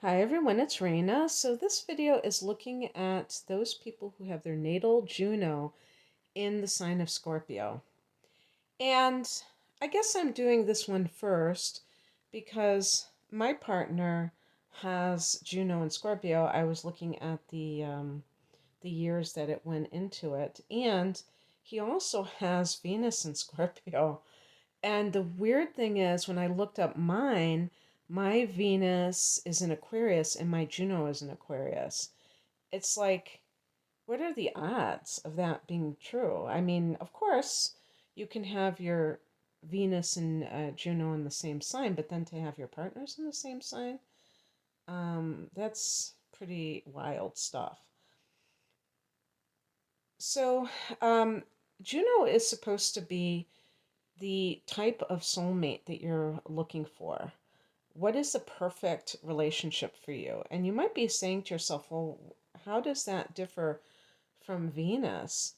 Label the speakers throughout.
Speaker 1: Hi everyone, it's Raina. So this video is looking at those people who have their natal Juno in the sign of Scorpio. And I guess I'm doing this one first because my partner has Juno in Scorpio. I was looking at the years that it went into it, and he also has Venus in Scorpio. And the weird thing is, when I looked up mine, my Venus is in Aquarius and my Juno is in Aquarius. It's like, what are the odds of that being true? I mean, of course, you can have your Venus and Juno in the same sign, but then to have your partners in the same sign, that's pretty wild stuff. So, um, Juno is supposed to be the type of soulmate that you're looking for. What is the perfect relationship for you? And you might be saying to yourself, well, how does that differ from Venus?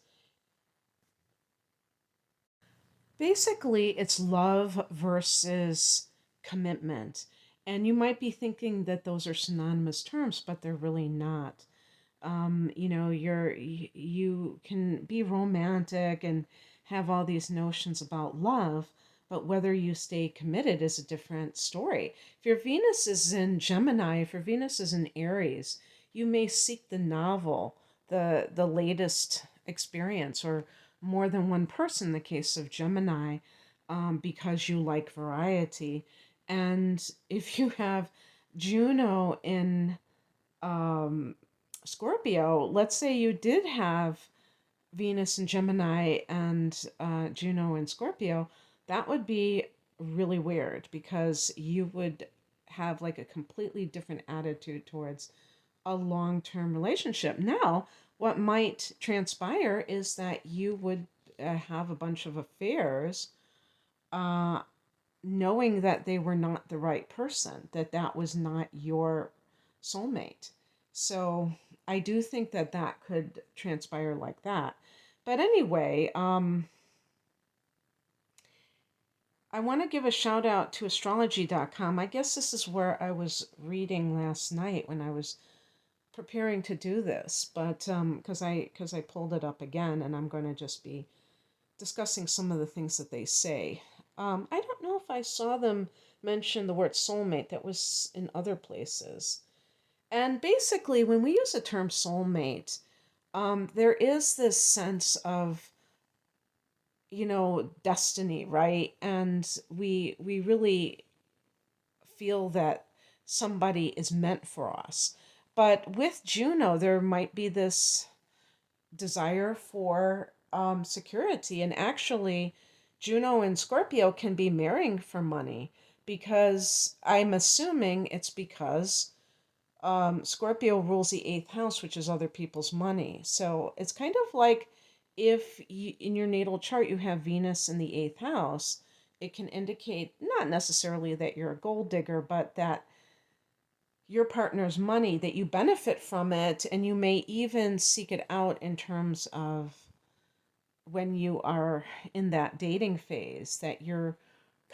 Speaker 1: Basically, it's love versus commitment. And you might be thinking that those are synonymous terms, but they're really not. You can be romantic and have all these notions about love, but whether you stay committed is a different story. If your Venus is in Gemini, if your Venus is in Aries, you may seek the novel, the latest experience, or more than one person in the case of Gemini, because you like variety. And if you have Juno in um, Scorpio, let's say you did have Venus and Gemini and Juno and Scorpio, that would be really weird because you would have like a completely different attitude towards a long term relationship. Now, what might transpire is that you would have a bunch of affairs, uh, knowing that they were not the right person, that that was not your soulmate. So I do think that that could transpire like that. But anyway, I want to give a shout out to astrology.com. I guess this is where I was reading last night when I was preparing to do this, but because I pulled it up again, and I'm going to just be discussing some of the things that they say. I don't know if I saw them mention the word soulmate. That was in other places. And basically, when we use the term soulmate, there is this sense of, destiny, right? And we really feel that somebody is meant for us. But with Juno, there might be this desire for security. And actually, Juno and Scorpio can be marrying for money because I'm assuming it's because Scorpio rules the eighth house, which is other people's money. So it's kind of like if you, in your natal chart you have Venus in the eighth house, it can indicate not necessarily that you're a gold digger, but that your partner's money, that you benefit from it, and you may even seek it out in terms of when you are in that dating phase, that you're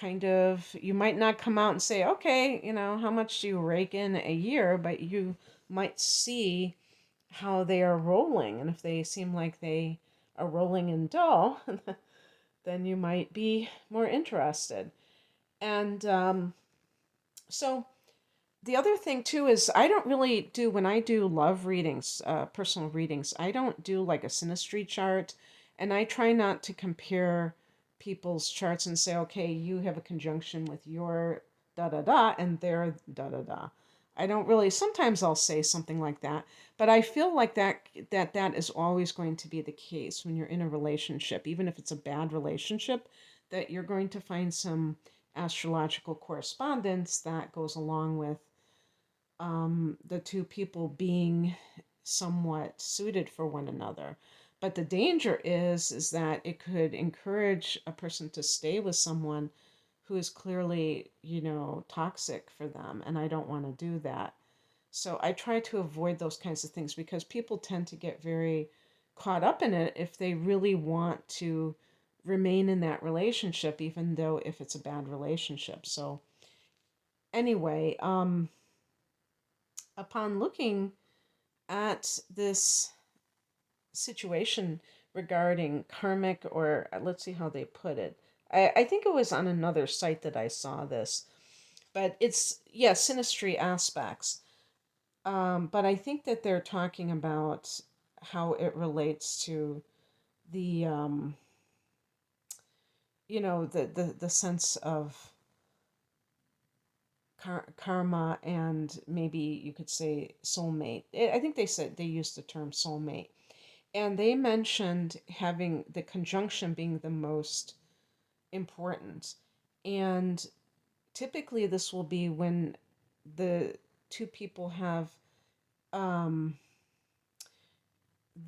Speaker 1: you might not come out and say, okay, how much do you rake in a year, but you might see how they are rolling. And if they seem like they are rolling in dough, then you might be more interested. And so the other thing too is I don't really do, when I do love readings, personal readings, I don't do like a synastry chart, and I try not to compare people's charts and say, okay, you have a conjunction with your da da da and their da da da. I don't really. Sometimes I'll say something like that, but I feel like that is always going to be the case when you're in a relationship, even if it's a bad relationship, that you're going to find some astrological correspondence that goes along with the two people being somewhat suited for one another. But the danger is that it could encourage a person to stay with someone who is clearly, toxic for them, and I don't want to do that. So I try to avoid those kinds of things because people tend to get very caught up in it if they really want to remain in that relationship, even though if it's a bad relationship. So anyway, upon looking at this situation regarding karmic, or let's see how they put it. I think it was on another site that I saw this, but it's, yeah, synastry aspects. But I think that they're talking about how it relates to the, the sense of karma, and maybe you could say soulmate. I think they said they used the term soulmate. And they mentioned having the conjunction being the most important. And typically, this will be when the two people have um,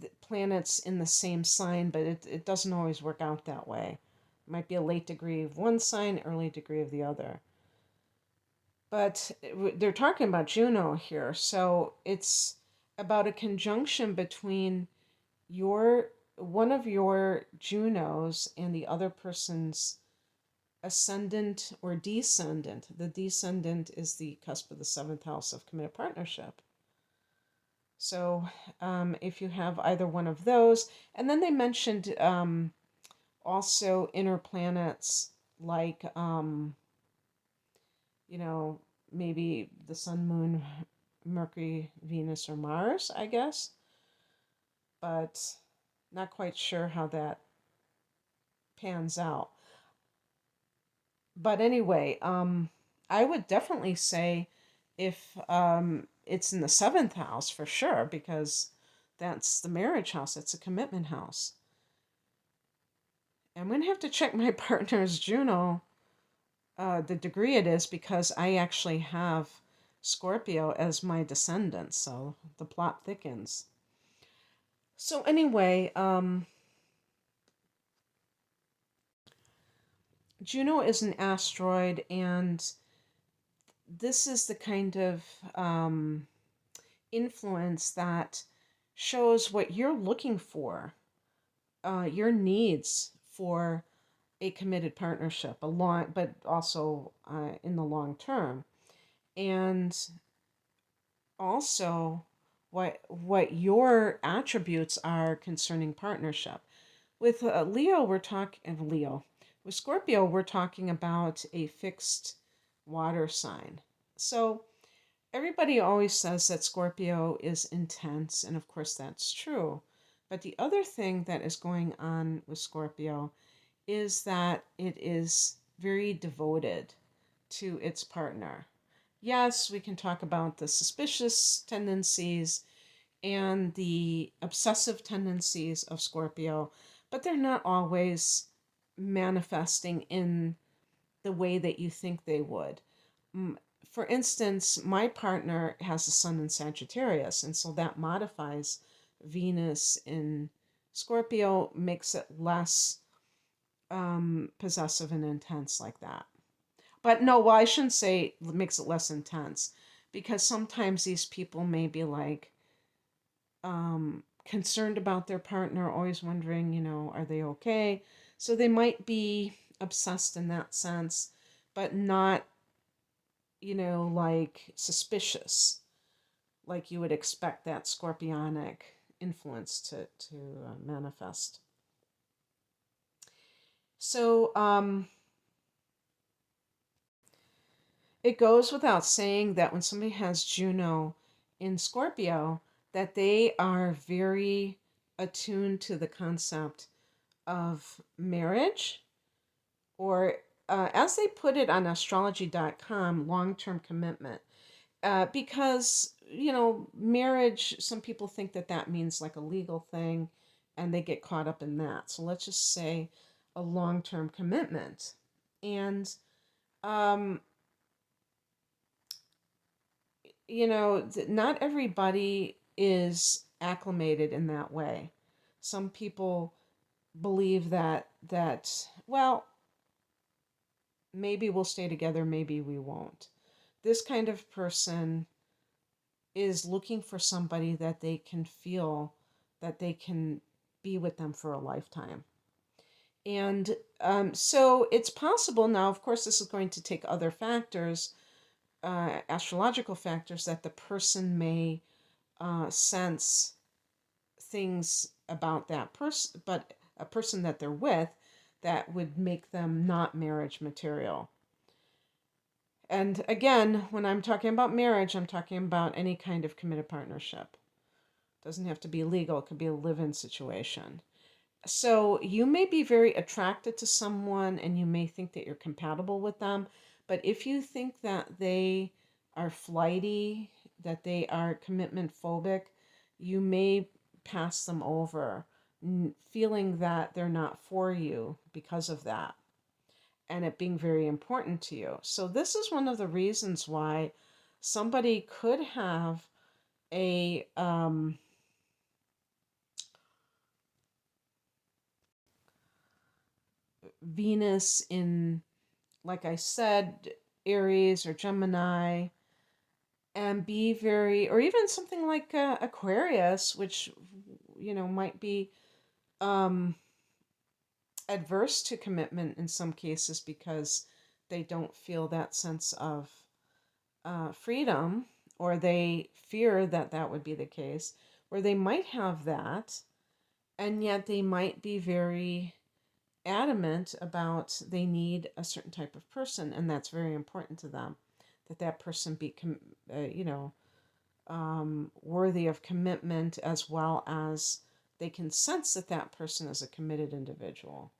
Speaker 1: the planets in the same sign, but it doesn't always work out that way. It might be a late degree of one sign, early degree of the other. But they're talking about Juno here, so it's about a conjunction between your one of your Junos and the other person's ascendant or descendant. The descendant is the cusp of the seventh house of committed partnership. So if you have either one of those, and then they mentioned also inner planets like, you know, maybe the sun, moon, Mercury, Venus, or Mars, I guess. But not quite sure how that pans out. But anyway, I would definitely say if it's in the seventh house for sure, because that's the marriage house, it's a commitment house. I'm going to have to check my partner's Juno, the degree it is, because I actually have Scorpio as my descendant, so the plot thickens. So anyway, Juno is an asteroid, and this is the kind of influence that shows what you're looking for, your needs for a committed partnership, but also in the long term, and also what your attributes are concerning partnership. With Leo. With Scorpio, we're talking about a fixed water sign. So everybody always says that Scorpio is intense, and of course that's true. But the other thing that is going on with Scorpio is that it is very devoted to its partner. Yes, we can talk about the suspicious tendencies and the obsessive tendencies of Scorpio, but they're not always manifesting in the way that you think they would. For instance, my partner has a sun in Sagittarius, and so that modifies Venus in Scorpio, makes it less possessive and intense like that. But no, well, I shouldn't say makes it less intense, because sometimes these people may be like concerned about their partner, always wondering, are they okay? So they might be obsessed in that sense, but not, like suspicious, like you would expect that scorpionic influence to manifest. So it goes without saying that when somebody has Juno in Scorpio, that they are very attuned to the concept of marriage, or as they put it on astrology.com, long-term commitment. Because, marriage, some people think that that means like a legal thing, and they get caught up in that. So let's just say a long-term commitment. And, not everybody is acclimated in that way. Some people believe that well, maybe we'll stay together, maybe we won't. This kind of person is looking for somebody that they can feel that they can be with them for a lifetime. And so it's possible now, of course, this is going to take other factors, astrological factors that the person may sense things about that person, but a person that they're with, that would make them not marriage material. And again, when I'm talking about marriage, I'm talking about any kind of committed partnership. It doesn't have to be legal, it could be a live-in situation. So you may be very attracted to someone and you may think that you're compatible with them, but if you think that they are flighty, that they are commitment phobic, you may pass them over, feeling that they're not for you because of that, and it being very important to you. So this is one of the reasons why somebody could have a Venus in, like I said, Aries or Gemini, and be very, or even something like Aquarius, which, might be um, adverse to commitment in some cases because they don't feel that sense of freedom, or they fear that that would be the case, where they might have that, and yet they might be very adamant about they need a certain type of person, and that's very important to them, that that person be worthy of commitment, as well as they can sense that that person is a committed individual.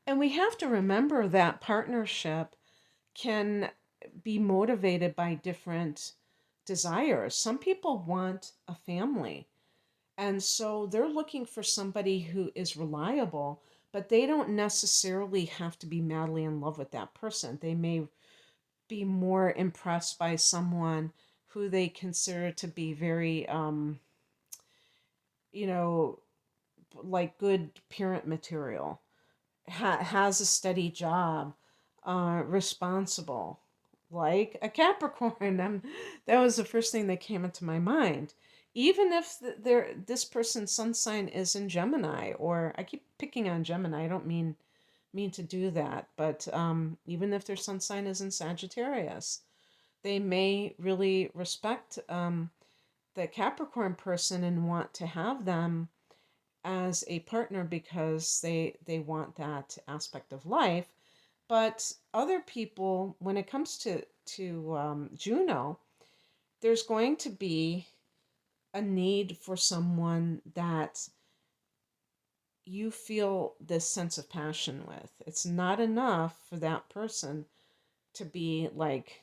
Speaker 1: And we have to remember that partnership can be motivated by different desires. Some people want a family, and so they're looking for somebody who is reliable, but they don't necessarily have to be madly in love with that person. They may be more impressed by someone who they consider to be very, you know, like good parent material, has a steady job, responsible, like a Capricorn. That was the first thing that came into my mind. Even if this person's sun sign is in Gemini, or I keep picking on Gemini, I don't mean to do that, but even if their sun sign is in Sagittarius, they may really respect the Capricorn person and want to have them as a partner because they want that aspect of life. But other people, when it comes to Juno, there's going to be a need for someone that you feel this sense of passion with. It's not enough for that person to be like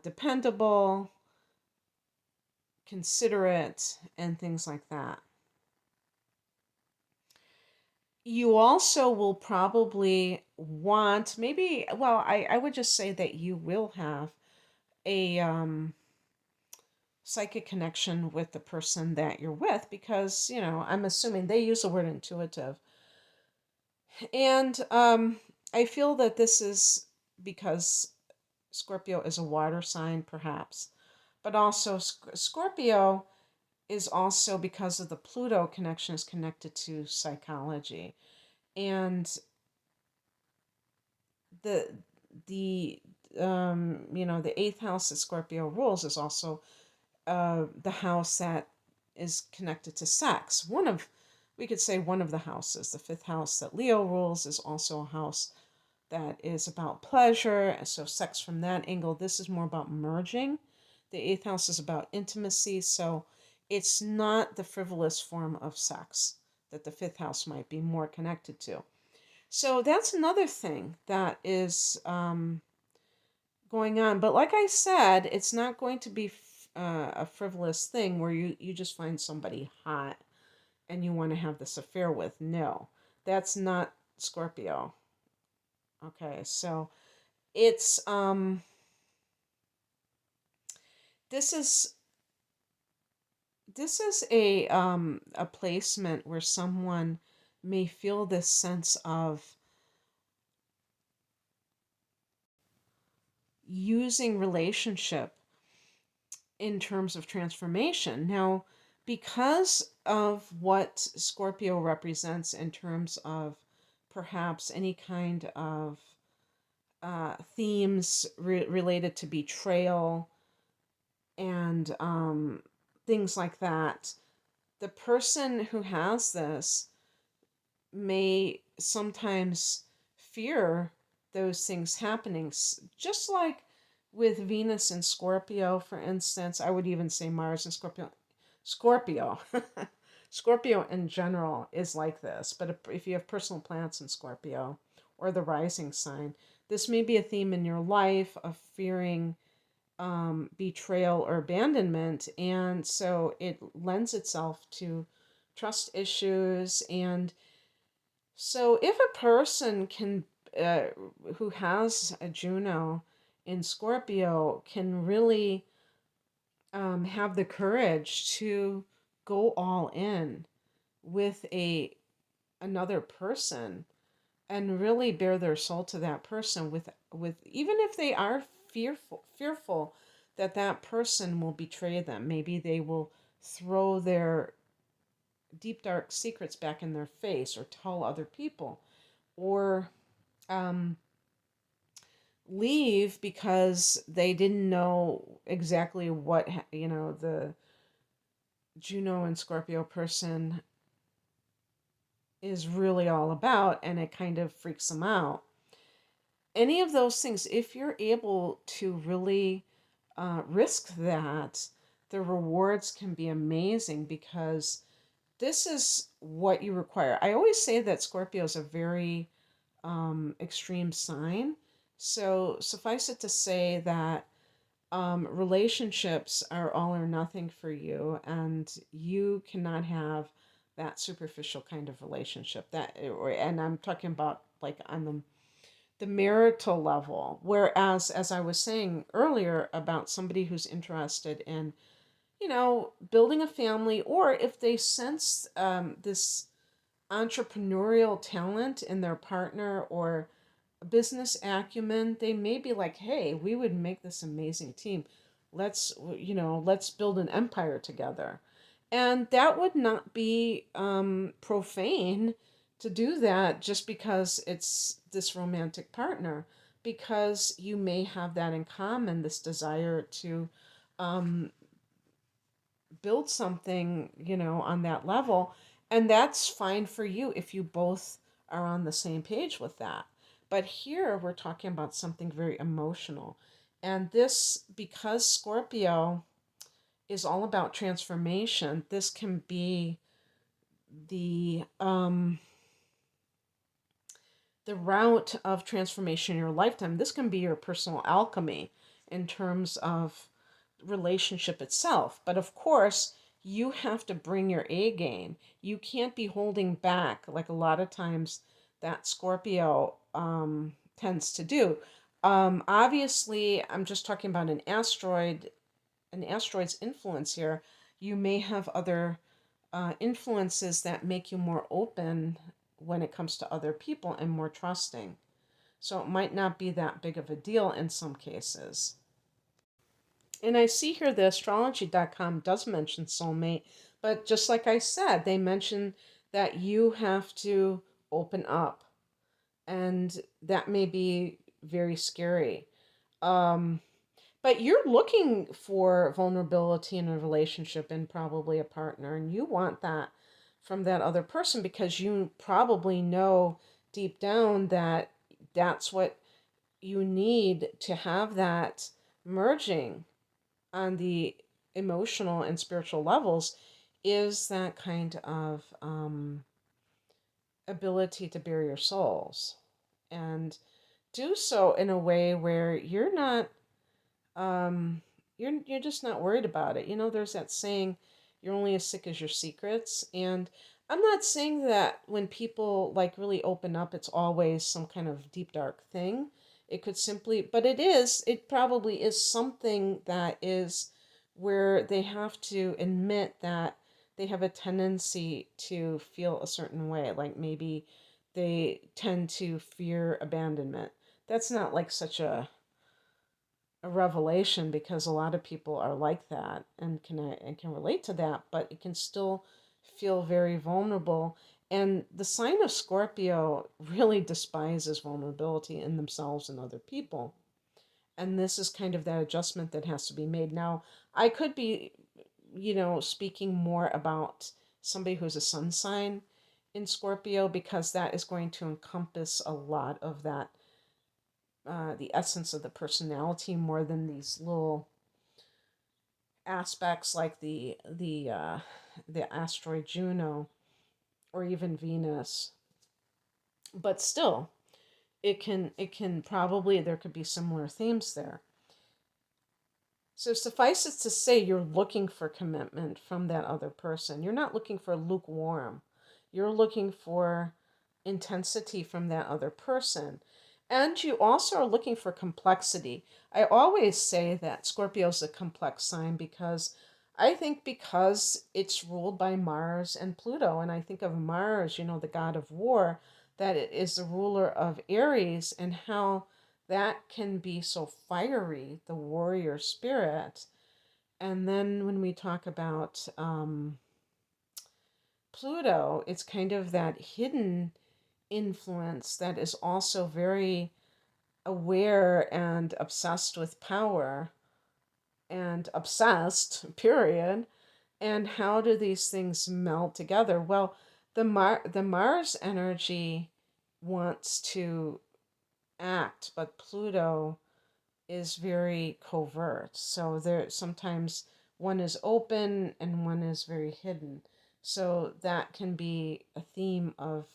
Speaker 1: dependable, considerate, and things like that. You also will probably want, maybe, well, I would just say that you will have a psychic connection with the person that you're with, because, I'm assuming they use the word intuitive. And I feel that this is because Scorpio is a water sign, perhaps. But also, Scorpio is also, because of the Pluto connection, is connected to psychology. And the the the eighth house that Scorpio rules is also the house that is connected to sex. We could say one of the houses. The fifth house that Leo rules is also a house that is about pleasure. So sex from that angle. This is more about merging. The eighth house is about intimacy. So it's not the frivolous form of sex that the fifth house might be more connected to. So that's another thing that is going on. But like I said, it's not going to be a frivolous thing where you just find somebody hot and you want to have this affair with. No, that's not Scorpio. Okay, so it's this is a placement where someone may feel this sense of using relationship in terms of transformation. Now, because of what Scorpio represents in terms of perhaps any kind of themes related to betrayal and things like that. The person who has this may sometimes fear those things happening, just like with Venus and Scorpio, for instance. I would even say Mars and Scorpio. Scorpio. Scorpio in general is like this, but if you have personal planets in Scorpio or the rising sign, this may be a theme in your life of fearing betrayal or abandonment. And so it lends itself to trust issues. And so if a person can, uh, who has a Juno in Scorpio, can really have the courage to go all in with another person and really bare their soul to that person, with even if they are fearful that that person will betray them, maybe they will throw their deep dark secrets back in their face or tell other people, or um, leave because they didn't know exactly what the Juno and Scorpio person is really all about, and it kind of freaks them out. Any of those things, if you're able to really risk that, the rewards can be amazing, because this is what you require. I always say that Scorpio is a very extreme sign. So suffice it to say that relationships are all or nothing for you, and you cannot have that superficial kind of relationship. And I'm talking about like on the marital level. Whereas, as I was saying earlier about somebody who's interested in, building a family, or if they sense this entrepreneurial talent in their partner or business acumen, they may be like, hey, we would make this amazing team. Let's build an empire together. And that would not be profane to do that just because it's this romantic partner, because you may have that in common, this desire to um, build something, on that level. And that's fine for you if you both are on the same page with that. But here we're talking about something very emotional. And this, because Scorpio is all about transformation, this can be the the route of transformation in your lifetime. This can be your personal alchemy in terms of relationship itself. But of course, you have to bring your A game. You can't be holding back like a lot of times that Scorpio tends to do. Obviously, I'm just talking about an asteroid's influence here. You may have other influences that make you more open when it comes to other people and more trusting. So it might not be that big of a deal in some cases. And I see here the astrology.com does mention soulmate, but just like I said, they mention that you have to open up, and that may be very scary. Um, but you're looking for vulnerability in a relationship and probably a partner, and you want that from that other person because you probably know deep down that that's what you need to have that merging on the emotional and spiritual levels, is that kind of ability to bare your souls and do so in a way where you're not you're just not worried about it. There's that saying, you're only as sick as your secrets. And I'm not saying that when people like really open up, it's always some kind of deep dark thing. It could simply, but it probably is something that is where they have to admit that they have a tendency to feel a certain way. Like maybe they tend to fear abandonment. That's not like such a revelation, because a lot of people are like that and can relate to that, but it can still feel very vulnerable. And the sign of Scorpio really despises vulnerability in themselves and other people. And this is kind of that adjustment that has to be made. Now, I could be, speaking more about somebody who's a sun sign in Scorpio, because that is going to encompass a lot of that, the essence of the personality, more than these little aspects like the asteroid Juno or even Venus. But still, it can probably, there could be similar themes there. So suffice it to say, you're looking for commitment from that other person. You're not looking for lukewarm. You're looking for intensity from that other person. And you also are looking for complexity. I always say that Scorpio is a complex sign because I think because it's ruled by Mars and Pluto. And I think of Mars, the god of war, that it is the ruler of Aries, and how that can be so fiery, the warrior spirit. And then when we talk about Pluto, it's kind of that hidden influence that is also very aware and obsessed with power, and obsessed, period. And how do these things meld together? Well, the Mars energy wants to act, but Pluto is very covert. So there sometimes one is open and one is very hidden. So that can be a theme of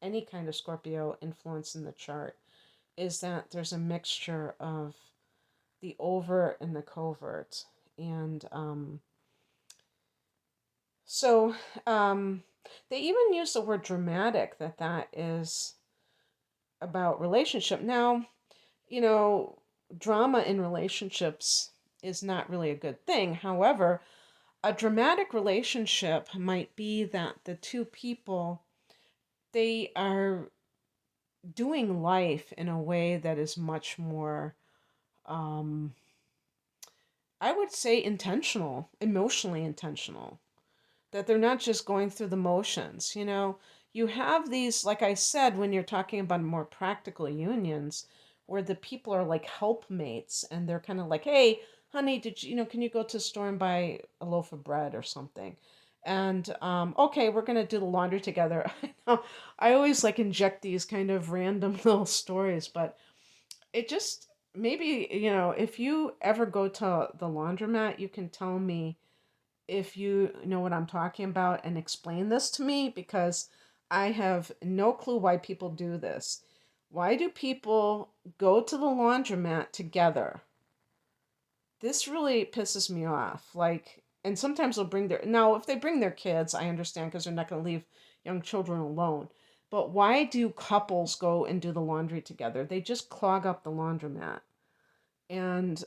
Speaker 1: any kind of Scorpio influence in the chart, is that there's a mixture of the overt and the covert. And so they even use the word dramatic, that is about relationship. Now, drama in relationships is not really a good thing. However, a dramatic relationship might be that the two people, they are doing life in a way that is much more, I would say, intentional, emotionally intentional. That they're not just going through the motions. You have these, like I said, when you're talking about more practical unions, where the people are like helpmates, and they're kind of like, hey, honey, can you go to the store and buy a loaf of bread or something? And okay, we're gonna do the laundry together. I know, I always like inject these kind of random little stories, but it just, maybe, if you ever go to the laundromat, you can tell me if you know what I'm talking about and explain this to me, because I have no clue why people do this. Why do people go to the laundromat together? This really pisses me off. Like, and sometimes they'll bring now, if they bring their kids, I understand, because they're not going to leave young children alone. But why do couples go and do the laundry together? They just clog up the laundromat. And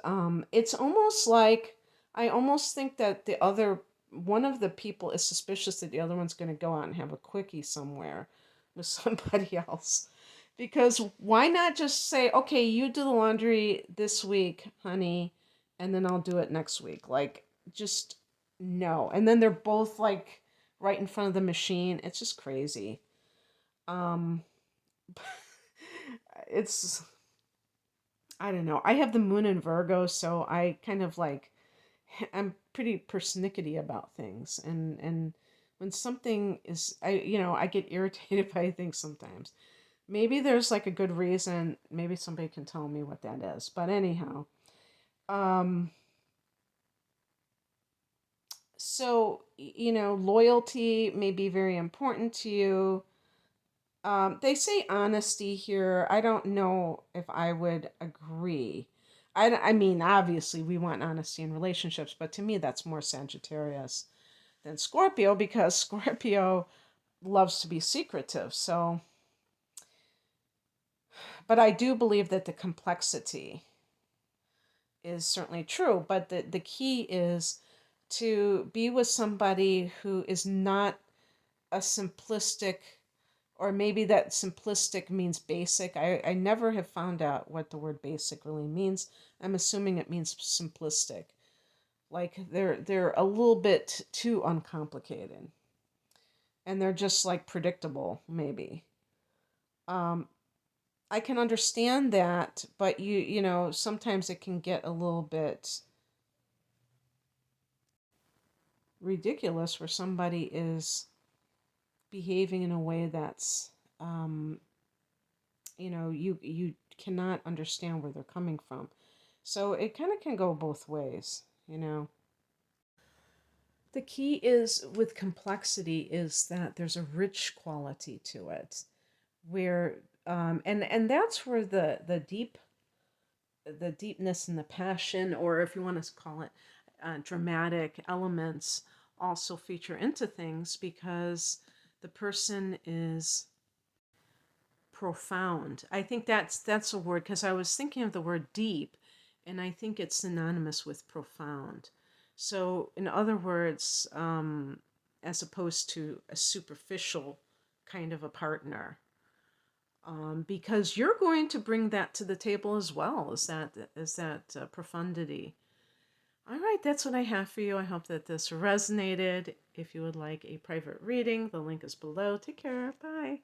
Speaker 1: it's almost like, I almost think that the other one of the people is suspicious that the other one's going to go out and have a quickie somewhere with somebody else. Because why not just say, okay, you do the laundry this week, honey, and then I'll do it next week? Like, just no. And then they're both like right in front of the machine. It's just crazy. Um, it's, I don't know. I have the moon in Virgo, so I kind of like, I'm pretty persnickety about things, and when something is, I get irritated by things sometimes. Maybe there's like a good reason. Maybe somebody can tell me what that is. But anyhow, um, so loyalty may be very important to you. They say honesty here. I don't know if I would agree. I mean, obviously, we want honesty in relationships, but to me, that's more Sagittarius than Scorpio, because Scorpio loves to be secretive. So, but I do believe that the complexity is certainly true. But the key is to be with somebody who is not a simplistic, or maybe that simplistic means basic. I never have found out what the word basic really means. I'm assuming it means simplistic. Like they're a little bit too uncomplicated. and they're just like predictable, maybe. Um, I can understand that, but you know, sometimes it can get a little bit ridiculous where somebody is behaving in a way that's, um, you cannot understand where they're coming from. So it kind of can go both ways, you know. The key is with complexity is that there's a rich quality to it, where and that's where the deepness and the passion, or if you want to call it dramatic elements, also feature into things because the person is profound. I think that's a word because I was thinking of the word deep, and I think it's synonymous with profound. So, in other words, as opposed to a superficial kind of a partner, because you're going to bring that to the table as well as that profundity. All right, that's what I have for you. I hope that this resonated. If you would like a private reading, the link is below. Take care. Bye.